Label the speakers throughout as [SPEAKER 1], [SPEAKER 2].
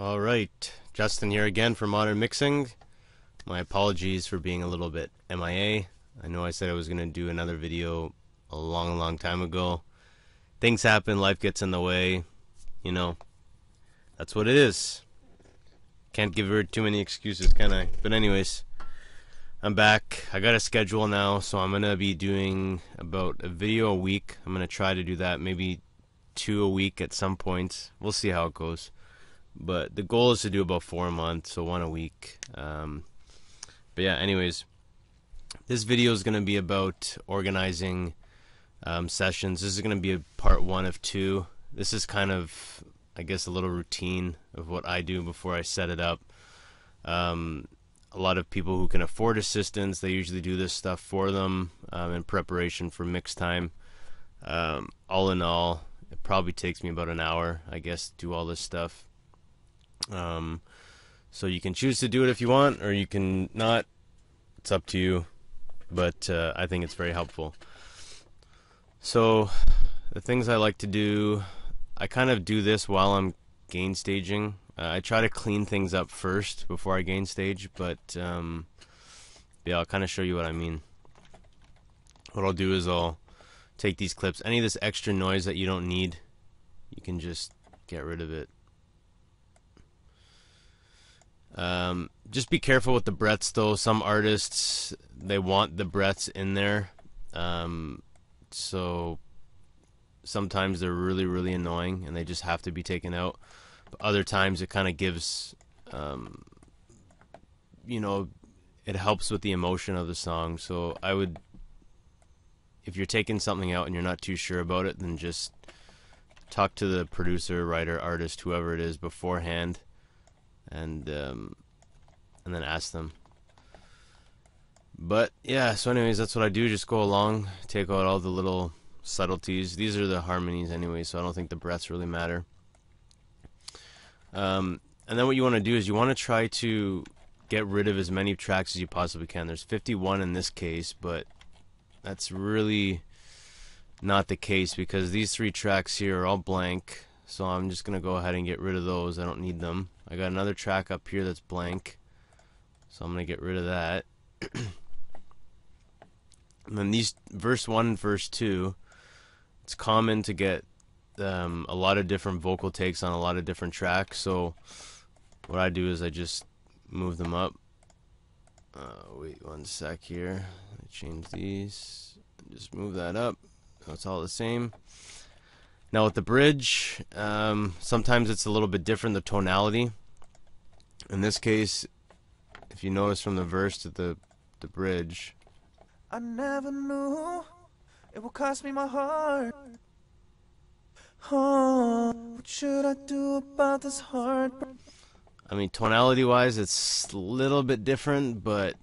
[SPEAKER 1] Alright, Justin here again for Modern Mixing. My apologies for being a little bit MIA. I know I said I was going to do another video a long time ago. Things happen, life gets in the way, you know, that's what it is. Can't give her too many excuses, can I? But anyways, I'm back. I got a schedule now, so I'm going to be doing about a video a week. I'm going to try to do that, maybe 2 a week at some points. We'll see how it goes. But the goal is to do about 4 a month, so 1 a week. But yeah, anyways, this video is going to be about organizing sessions. This is going to be a part 1 of 2. This is kind of, I guess, a little routine of what I do before I set it up. A lot of people who can afford assistants, they usually do this stuff for them in preparation for mix time. All in all, it probably takes me about an hour, I guess, to do all this stuff. So you can choose to do it if you want, or you can not. It's up to you, but I think it's very helpful. So the things I like to do, I kind of do this while I'm gain staging. I try to clean things up first before I gain stage, but yeah, I'll kind of show you what I mean. What I'll do is I'll take these clips, any of this extra noise that you don't need, you can just get rid of it. Just be careful with the breaths though. Some artists, they want the breaths in there, so sometimes they're really annoying and they just have to be taken out. But other times it kind of gives, you know, it helps with the emotion of the song. So I would, if you're taking something out and you're not too sure about it, then just talk to the producer, writer, artist, whoever it is beforehand, and then ask them. But yeah, so anyways, that's what I do. Just go along, take out all the little subtleties. These are the harmonies anyway, so I don't think the breaths really matter. And then what you want to do is you want to try to get rid of as many tracks as you possibly can. There's 51 in this case, but that's really not the case because these 3 tracks here are all blank. So I'm just going to go ahead and get rid of those. I don't need them. I got another track up here that's blank, so I'm going to get rid of that. And then these verse 1 and verse 2, it's common to get a lot of different vocal takes on a lot of different tracks. So what I do is I just move them up. Wait 1 sec here. I change these. Just move that up. So it's all the same. Now with the bridge, sometimes it's a little bit different, the tonality. In this case, if you notice from the verse to the bridge,
[SPEAKER 2] I never knew it would cost me my heart. Oh, what should I do about this heart?
[SPEAKER 1] I mean, tonality wise it's a little bit different, but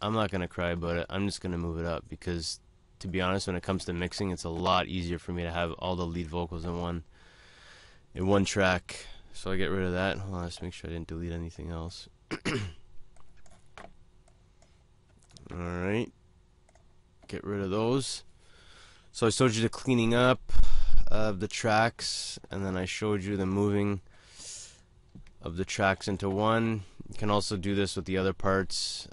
[SPEAKER 1] I'm not going to cry about it. I'm just going to move it up because, to be honest, when it comes to mixing, it's a lot easier for me to have all the lead vocals in one track. So I get rid of that. Hold on, let's make sure I didn't delete anything else. Alright, get rid of those. So I showed you the cleaning up of the tracks, and then I showed you the moving of the tracks into one. You can also do this with the other parts.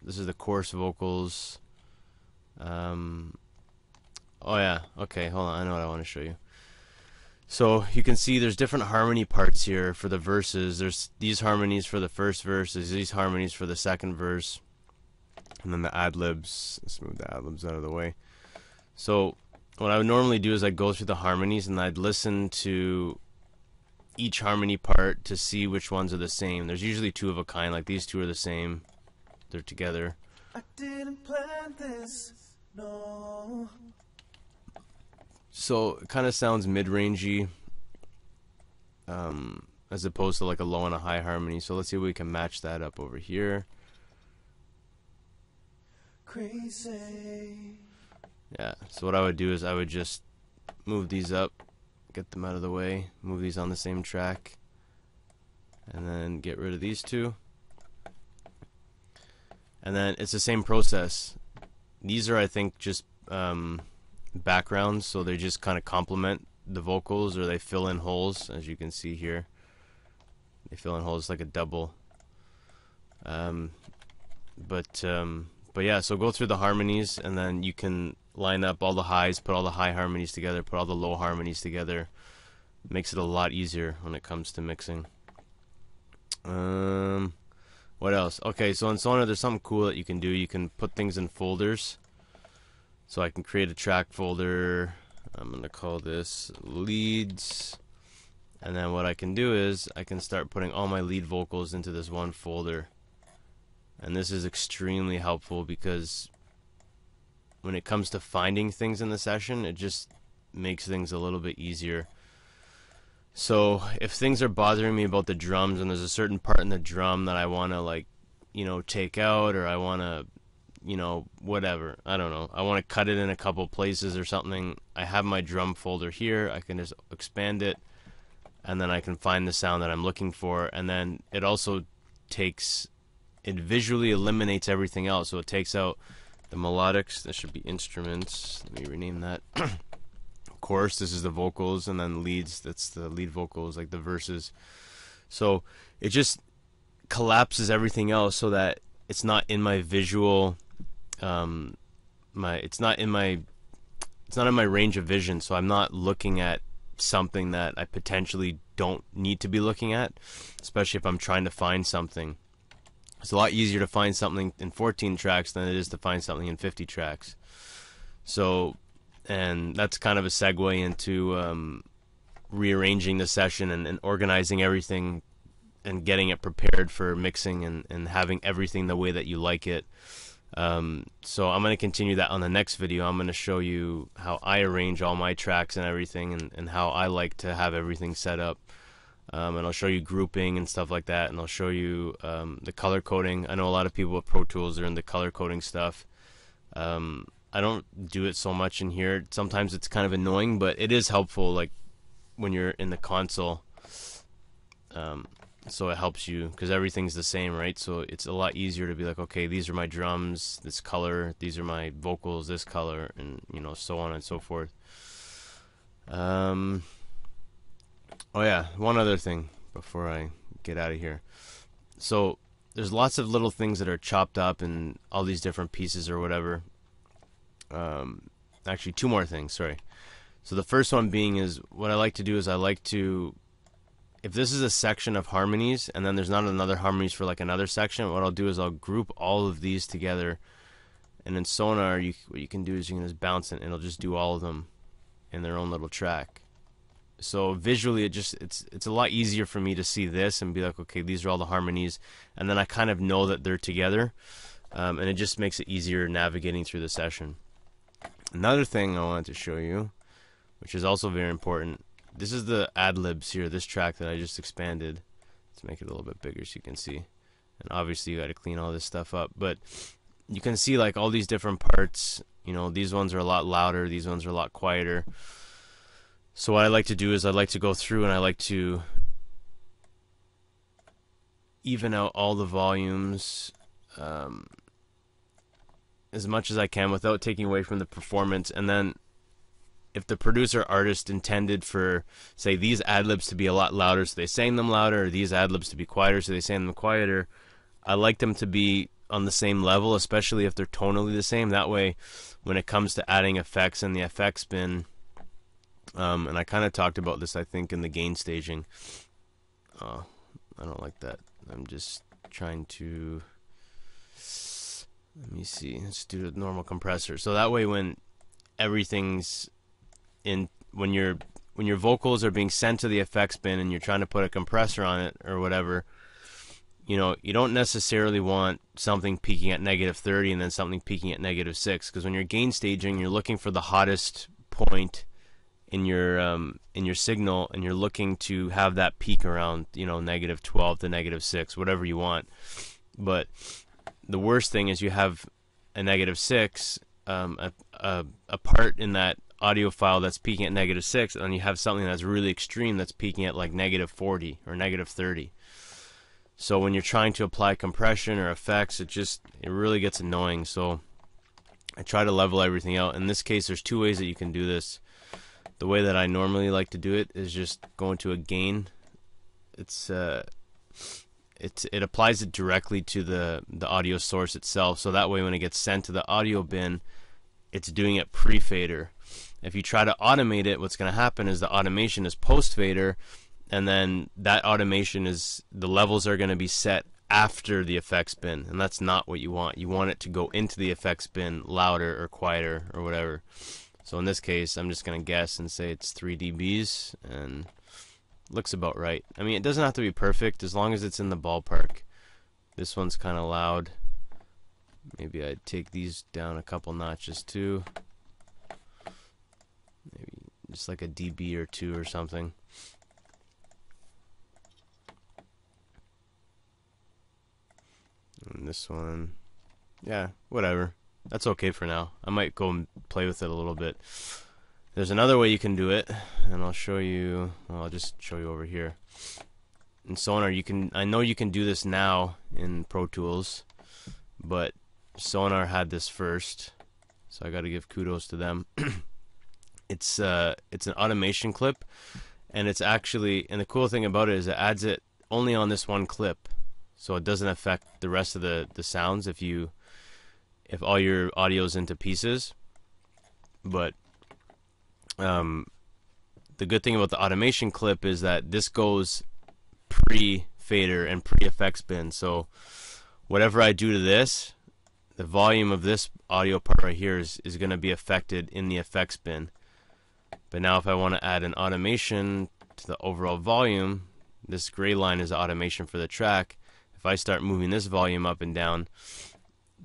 [SPEAKER 1] This is the chorus vocals. Oh yeah, okay, hold on, I know what I want to show you. So you can see there's different harmony parts here for the verses. There's these harmonies for the first verse, there's these harmonies for the second verse, and then the ad-libs. Let's move the ad-libs out of the way. So what I would normally do is I'd go through the harmonies and I'd listen to each harmony part to see which ones are the same. There's usually 2 of a kind, like these 2 are the same. They're together.
[SPEAKER 2] I didn't plan this, no.
[SPEAKER 1] So it kind of sounds mid-rangey, as opposed to like a low and a high harmony. So let's see if we can match that up over here.
[SPEAKER 2] Crazy.
[SPEAKER 1] Yeah, so what I would do is I would just move these up, get them out of the way, move these on the same track, and then get rid of these 2. And then it's the same process. These are, I think, just backgrounds, so they just kind of complement the vocals, or they fill in holes, as you can see here. They fill in holes like a double. But yeah, so go through the harmonies, and then you can line up all the highs, put all the high harmonies together, put all the low harmonies together. Makes it a lot easier when it comes to mixing. What else? Okay, so in Sonar there's something cool that you can do. You can put things in folders. So I can create a track folder. I'm going to call this leads. And then what I can do is I can start putting all my lead vocals into this one folder. And this is extremely helpful because when it comes to finding things in the session, it just makes things a little bit easier. So if things are bothering me about the drums, and there's a certain part in the drum that I want to, like, you know, take out, or I want to, you know, whatever, I don't know, I want to cut it in a couple places or something, I have my drum folder here. I can just expand it, and then I can find the sound that I'm looking for. And then it also visually eliminates everything else. So it takes out the melodics. This should be instruments. Let me rename that. Chorus, this is the vocals, and then leads, that's the lead vocals, like the verses. So it just collapses everything else so that it's not in my visual, it's not in my range of vision. So I'm not looking at something that I potentially don't need to be looking at, especially if I'm trying to find something. It's a lot easier to find something in 14 tracks than it is to find something in 50 tracks. So, and that's kind of a segue into rearranging the session and organizing everything and getting it prepared for mixing and having everything the way that you like it. So I'm going to continue that on the next video. I'm going to show you how I arrange all my tracks and everything, and how I like to have everything set up. And I'll show you grouping and stuff like that, and I'll show you the color coding. I know a lot of people with Pro Tools are into color coding stuff. I don't do it so much in here. Sometimes it's kind of annoying, but it is helpful, like when you're in the console. So it helps you because everything's the same, right? So it's a lot easier to be like, okay, these are my drums, this color, these are my vocals, this color, and you know, so on and so forth. Oh yeah, one other thing before I get out of here. So there's lots of little things that are chopped up in all these different pieces or whatever. Actually, two more things, sorry. So the first one being is, what I like to do is I like to, if this is a section of harmonies and then there's not another harmonies for like another section, what I'll do is I'll group all of these together. And in Sonar, what you can do is you can just bounce it and it'll just do all of them in their own little track. So visually, it's a lot easier for me to see this and be like, okay, these are all the harmonies, and then I kind of know that they're together, and it just makes it easier navigating through the session. Another thing I wanted to show you, which is also very important, this is the ad-libs here, this track that I just expanded. Let's make it a little bit bigger so you can see. And obviously you got to clean all this stuff up, but you can see like all these different parts. You know, these ones are a lot louder, these ones are a lot quieter. So what I like to do is I like to go through and I like to even out all the volumes as much as I can without taking away from the performance. And then if the producer artist intended for, say, these ad-libs to be a lot louder, so they sang them louder, or these ad-libs to be quieter, so they sang them quieter, I like them to be on the same level, especially if they're tonally the same. That way, when it comes to adding effects in the effects bin, and I kind of talked about this, I think, in the gain staging. Oh, I don't like that. I'm just trying to, let me see, let's do a normal compressor. So that way when everything's in, when your vocals are being sent to the effects bin and you're trying to put a compressor on it or whatever, you know, you don't necessarily want something peaking at -30 and then something peaking at -6, because when you're gain staging, you're looking for the hottest point in your signal, and you're looking to have that peak around, you know, -12 to -6, whatever you want. But the worst thing is you have a -6, a part in that audio file that's peaking at -6, and you have something that's really extreme that's peaking at like -40 or -30. So when you're trying to apply compression or effects, it really gets annoying. So I try to level everything out. In this case, there's two ways that you can do this. The way that I normally like to do it is just go into a gain. It's it applies it directly to the audio source itself. So that way when it gets sent to the audio bin, it's doing it pre-fader. If you try to automate it, what's going to happen is the automation is post-fader, and then that automation is, the levels are going to be set after the effects bin, and that's not what you want. You want it to go into the effects bin louder or quieter or whatever. So in this case, I'm just going to guess and say it's 3 dBs, and looks about right. I mean, it doesn't have to be perfect as long as it's in the ballpark. This one's kind of loud. Maybe I'd take these down a couple notches too. Maybe just like a dB or 2 or something. And this one, yeah, whatever. That's okay for now. I might go and play with it a little bit. There's another way you can do it, and I'll show you. Well, I'll just show you over here. In Sonar, you can. I know you can do this now in Pro Tools, but Sonar had this first, so I got to give kudos to them. It's an automation clip, and it's actually, and the cool thing about it is it adds it only on this one clip, so it doesn't affect the rest of the sounds if all your audio's into pieces. But the good thing about the automation clip is that this goes pre-fader and pre-effects bin. So whatever I do to this, the volume of this audio part right here is going to be affected in the effects bin. But now if I want to add an automation to the overall volume, this gray line is the automation for the track. If I start moving this volume up and down,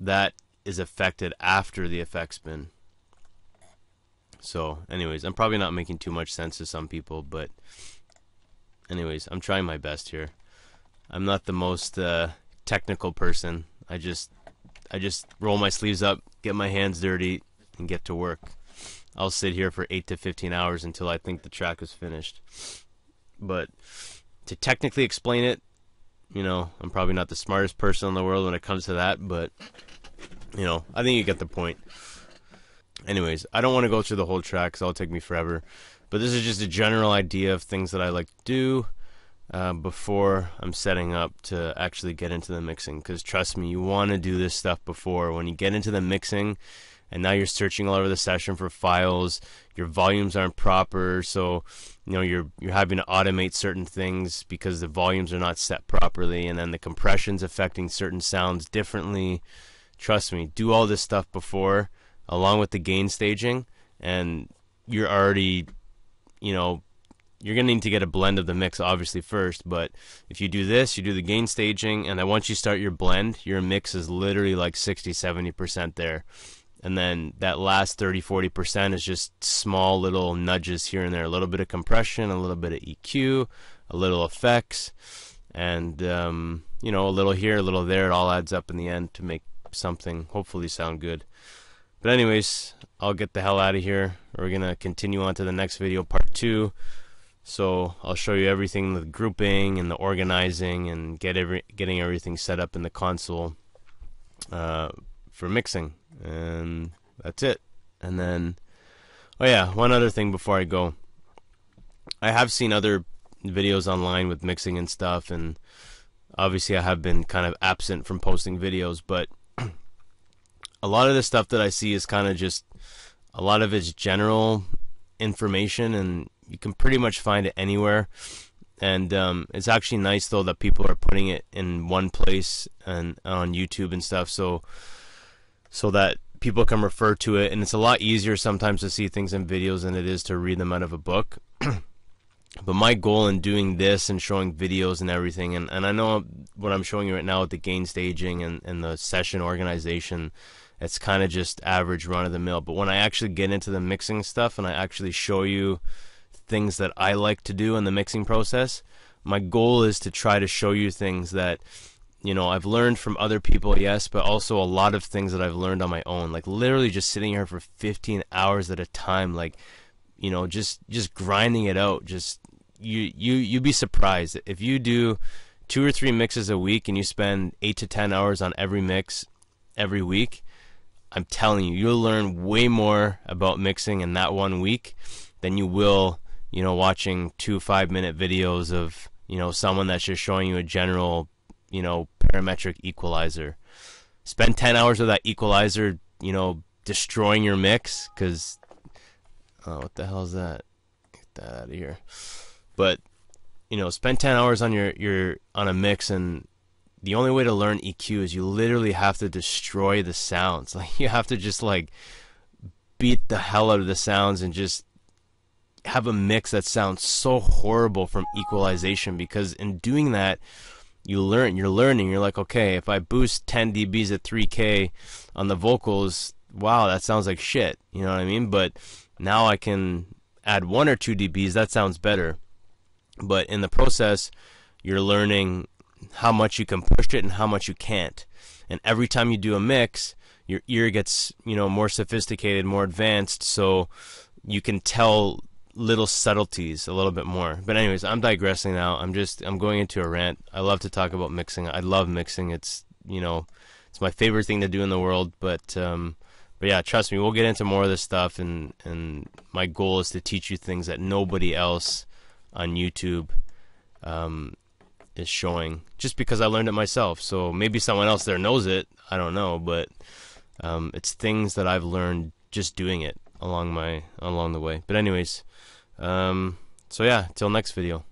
[SPEAKER 1] that is affected after the effects bin. So anyways, I'm probably not making too much sense to some people, but anyways, I'm trying my best here. I'm not the most technical person. I just roll my sleeves up, get my hands dirty, and get to work. I'll sit here for 8 to 15 hours until I think the track is finished. But to technically explain it, you know, I'm probably not the smartest person in the world when it comes to that, but you know, I think you get the point. Anyways, I don't want to go through the whole track because it'll take me forever. But this is just a general idea of things that I like to do before I'm setting up to actually get into the mixing. Because trust me, you want to do this stuff before. When you get into the mixing, and now you're searching all over the session for files, your volumes aren't proper, so you know you're having to automate certain things because the volumes are not set properly, and then the compression's affecting certain sounds differently. Trust me, do all this stuff before, along with the gain staging, and you're already, you know, you're going to need to get a blend of the mix obviously first, but if you do this, you do the gain staging, and then once you start your blend, your mix is literally like 60-70% there. And then that last 30-40% is just small little nudges here and there, a little bit of compression, a little bit of EQ, a little effects, and you know, a little here, a little there. It all adds up in the end to make something hopefully sound good. But anyways, I'll get the hell out of here. We're gonna continue on to the next video, part 2. So I'll show you everything, the grouping and the organizing, and getting everything set up in the console for mixing. And that's it. And then, oh yeah, one other thing before I go. I have seen other videos online with mixing and stuff, and obviously I have been kind of absent from posting videos, but a lot of the stuff that I see is kind of just, a lot of it's general information, and you can pretty much find it anywhere. And it's actually nice though that people are putting it in one place and on YouTube and stuff, so that people can refer to it, and it's a lot easier sometimes to see things in videos than it is to read them out of a book. But my goal in doing this and showing videos and everything, and I know what I'm showing you right now with the gain staging and the session organization, it's kind of just average run-of-the-mill. But when I actually get into the mixing stuff and I actually show you things that I like to do in the mixing process, my goal is to try to show you things that, you know, I've learned from other people, yes, but also a lot of things that I've learned on my own. Like literally just sitting here for 15 hours at a time, like, you know, just grinding it out. Just you'd be surprised if you do 2 or 3 mixes a week and you spend 8 to 10 hours on every mix every week. I'm telling you, you'll learn way more about mixing in that 1 week than you will, you know, watching 2 5-minute videos of, you know, someone that's just showing you a general, you know, parametric equalizer. Spend 10 hours with that equalizer, you know, destroying your mix, because, oh, what the hell is that? Get that out of here. But, you know, spend 10 hours on your on a mix, and the only way to learn EQ is you literally have to destroy the sounds. Like, you have to just, like, beat the hell out of the sounds and just have a mix that sounds so horrible from equalization, because in doing that, you're learning. You're like, okay, if I boost 10 dBs at 3K on the vocals, wow, that sounds like shit. You know what I mean? But now I can add 1 or 2 dBs, that sounds better. But in the process, you're learning how much you can push it and how much you can't. And every time you do a mix, your ear gets, you know, more sophisticated, more advanced, so you can tell little subtleties a little bit more. But anyways, I'm digressing now. I'm going into a rant. I love to talk about mixing. I love mixing. It's, you know, it's my favorite thing to do in the world. But yeah, trust me, we'll get into more of this stuff, and my goal is to teach you things that nobody else on YouTube is showing, just because I learned it myself. So maybe someone else there knows it, I don't know, but it's things that I've learned just doing it along the way. But anyways, so yeah, till next video.